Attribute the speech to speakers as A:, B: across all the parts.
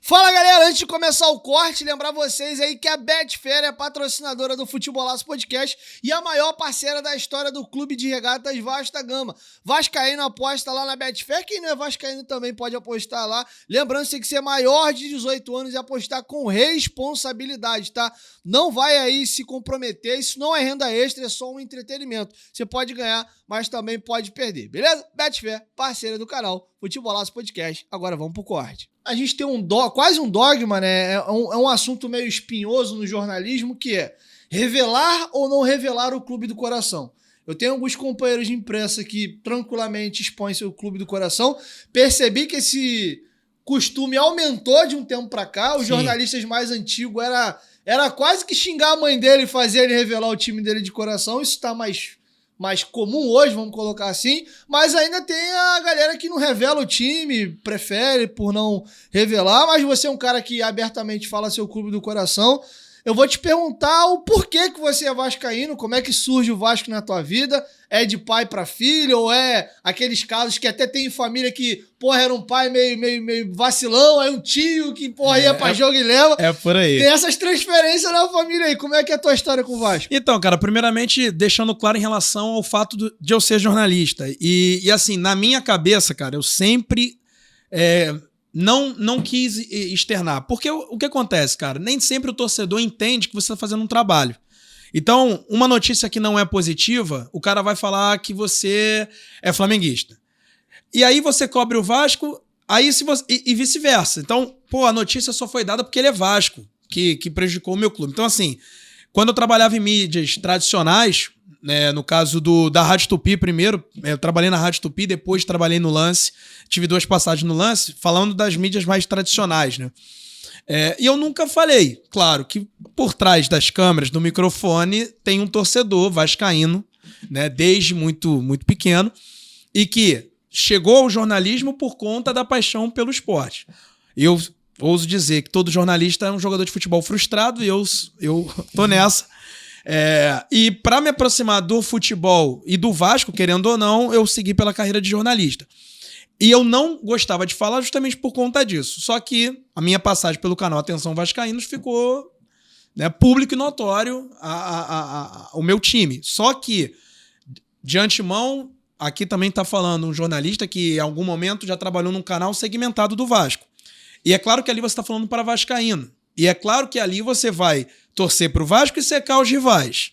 A: Fala galera, antes de começar o corte, lembrar vocês aí que a Betfair é patrocinadora do Futebolaço Podcast e a maior parceira da história do Clube de Regatas Vasco da Gama. Vascaíno aposta lá na Betfair, quem não é vascaíno também pode apostar lá. Lembrando que você tem que ser maior de 18 anos e apostar com responsabilidade, tá? Não vai aí se comprometer, isso não é renda extra, é só um entretenimento. Você pode ganhar, mas também pode perder, beleza? Betfair, parceira do canal Futebolaço Podcast. Agora vamos pro corte. A gente tem quase um dogma, né? É um assunto meio espinhoso no jornalismo, que é revelar ou não revelar o clube do coração. Eu tenho alguns companheiros de imprensa que tranquilamente expõem seu clube do coração. Percebi que esse costume aumentou de um tempo pra cá. Os jornalistas mais antigos era quase que xingar a mãe dele e fazer ele revelar o time dele de coração. Isso tá mais comum hoje, vamos colocar assim, mas ainda tem a galera que não revela o time, prefere por não revelar, mas você é um cara que abertamente fala seu clube do coração. Eu vou te perguntar o porquê que você é vascaíno, como é que surge o Vasco na tua vida, é de pai para filho, ou é aqueles casos que até tem família que, porra, era um pai meio vacilão, aí um tio que, porra, ia pra jogo e leva.
B: É por aí.
A: Tem essas transferências na família aí, como é que é a tua história com o Vasco?
B: Então, cara, primeiramente, deixando claro em relação ao fato de eu ser jornalista. E assim, na minha cabeça, cara, eu sempre não quis externar. Porque o que acontece, cara? Nem sempre o torcedor entende que você está fazendo um trabalho. Então, uma notícia que não é positiva, o cara vai falar que você é flamenguista. E aí você cobre o Vasco, aí e vice-versa. Então, a notícia só foi dada porque ele é Vasco, que prejudicou o meu clube. Então, assim, quando eu trabalhava em mídias tradicionais, né, no caso da Rádio Tupi primeiro, eu trabalhei na Rádio Tupi, depois trabalhei no Lance, tive 2 passagens no Lance, falando das mídias mais tradicionais, né? E eu nunca falei, claro, que por trás das câmeras, do microfone, tem um torcedor vascaíno, né, desde muito, muito pequeno, e que chegou ao jornalismo por conta da paixão pelo esporte. Eu ouso dizer que todo jornalista é um jogador de futebol frustrado, e eu tô nessa. E para me aproximar do futebol e do Vasco, querendo ou não, eu segui pela carreira de jornalista. E eu não gostava de falar justamente por conta disso. Só que a minha passagem pelo canal Atenção Vascaínos ficou, né, público e notório o meu time. Só que, de antemão, aqui também está falando um jornalista que em algum momento já trabalhou num canal segmentado do Vasco. E é claro que ali você está falando para vascaíno. E é claro que ali você vai torcer para o Vasco e secar os rivais.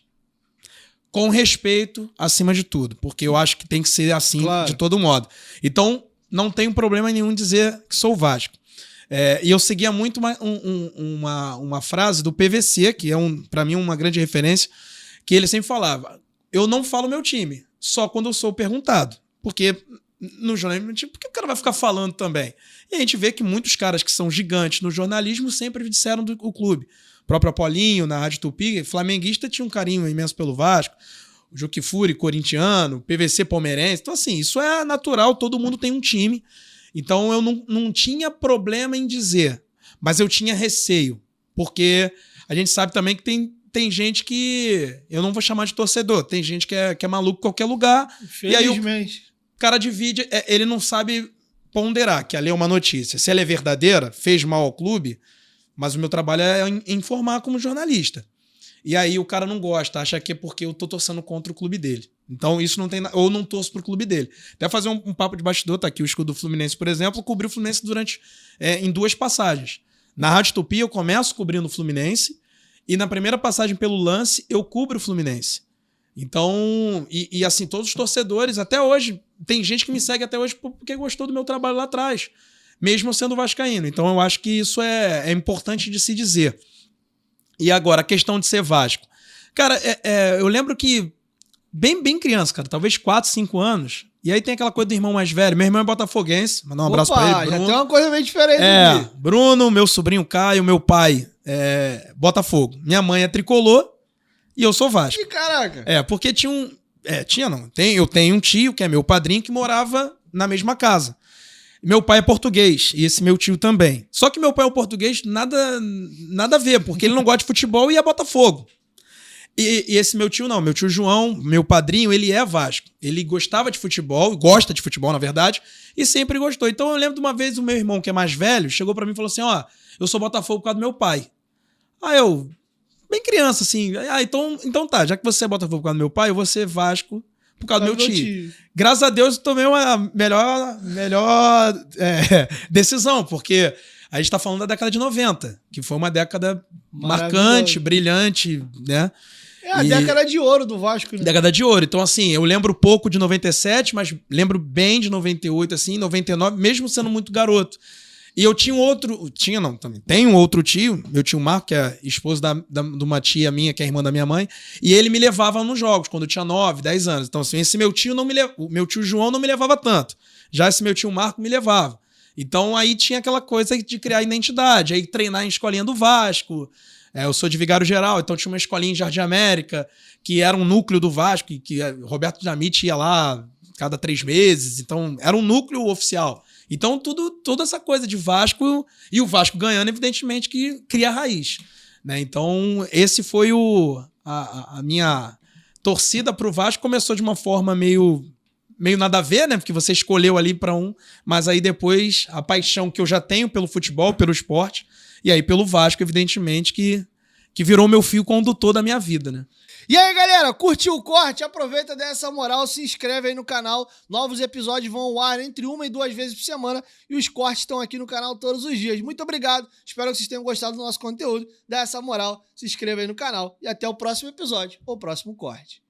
B: Com respeito, acima de tudo. Porque eu acho que tem que ser assim, claro, de todo modo. Então, não tenho problema nenhum em dizer que sou Vasco. E eu seguia muito uma frase do PVC, que é, para mim, uma grande referência, que ele sempre falava: eu não falo meu time, só quando eu sou perguntado. Porque no jornalismo, por que o cara vai ficar falando também? E a gente vê que muitos caras que são gigantes no jornalismo sempre disseram do clube. O próprio Apolinho, na Rádio Tupi, flamenguista, tinha um carinho imenso pelo Vasco. O Juque Furi, corintiano, PVC palmeirense. Então, assim, isso é natural, todo mundo tem um time. Então, eu não tinha problema em dizer, mas eu tinha receio. Porque a gente sabe também que tem gente que eu não vou chamar de torcedor. Tem gente que é maluco em qualquer lugar. E aí o cara divide, ele não sabe ponderar, que ali é uma notícia. Se ela é verdadeira, fez mal ao clube, mas o meu trabalho é informar como jornalista. E aí o cara não gosta, acha que é porque eu tô torcendo contra o clube dele. Então isso não tem nada, ou não torço pro clube dele. Até fazer um papo de bastidor, tá aqui o escudo do Fluminense, por exemplo, cobriu o Fluminense em 2 passagens. Na Rádio Tupi eu começo cobrindo o Fluminense e na primeira passagem pelo Lance eu cubro o Fluminense. Então, e assim, todos os torcedores, até hoje, tem gente que me segue até hoje porque gostou do meu trabalho lá atrás, mesmo eu sendo vascaíno. Então eu acho que isso é importante de se dizer. E agora, a questão de ser Vasco. Cara, eu lembro que, bem criança, cara, talvez 4, 5 anos, e aí tem aquela coisa do irmão mais velho. Meu irmão é botafoguense, mandar um abraço pra ele, Bruno.
A: Já tem uma coisa meio diferente aqui.
B: Bruno, meu sobrinho Caio, meu pai é Botafogo. Minha mãe é tricolor e eu sou Vasco.
A: Que caraca!
B: Porque eu tenho um tio, que é meu padrinho, que morava na mesma casa. Meu pai é português, e esse meu tio também. Só que meu pai é um português, nada a ver, porque ele não gosta de futebol e é Botafogo. E esse meu tio não, meu tio João, meu padrinho, ele é Vasco. Ele gostava de futebol, gosta de futebol, na verdade, e sempre gostou. Então eu lembro de uma vez o meu irmão, que é mais velho, chegou pra mim e falou assim, ó, eu sou Botafogo por causa do meu pai. Aí eu, bem criança, assim, então tá, já que você é Botafogo por causa do meu pai, eu vou ser Vasco por causa do meu tio. Graças a Deus eu tomei uma melhor decisão, porque a gente tá falando da década de 90, que foi uma década marcante, brilhante, né?
A: É a década de ouro do Vasco, né?
B: Década de ouro. Então, assim, eu lembro pouco de 97, mas lembro bem de 98, assim, 99, mesmo sendo muito garoto. E eu tinha tenho um outro tio, meu tio Marco, que é esposo de uma tia minha, que é irmã da minha mãe, e ele me levava nos jogos, quando eu tinha 9, 10 anos. Então, assim, esse meu tio o meu tio João não me levava tanto. Já esse meu tio Marco me levava. Então, aí tinha aquela coisa de criar identidade, aí treinar em escolinha do Vasco. Eu sou de Vigário Geral, então tinha uma escolinha em Jardim América, que era um núcleo do Vasco, que Roberto Dinamite ia lá cada 3 meses, então era um núcleo oficial. Então toda essa coisa de Vasco, e o Vasco ganhando, evidentemente, que cria raiz, né? Então esse foi a minha torcida pro Vasco. Começou de uma forma meio nada a ver, né? Porque você escolheu ali para um, mas aí depois a paixão que eu já tenho pelo futebol, pelo esporte, e aí pelo Vasco, evidentemente, que virou meu fio condutor da minha vida, né?
A: E aí, galera, curtiu o corte? Aproveita dessa moral, se inscreve aí no canal. Novos episódios vão ao ar entre 1 e 2 vezes por semana e os cortes estão aqui no canal todos os dias. Muito obrigado, espero que vocês tenham gostado do nosso conteúdo. Dá essa moral, se inscreva aí no canal e até o próximo episódio ou próximo corte.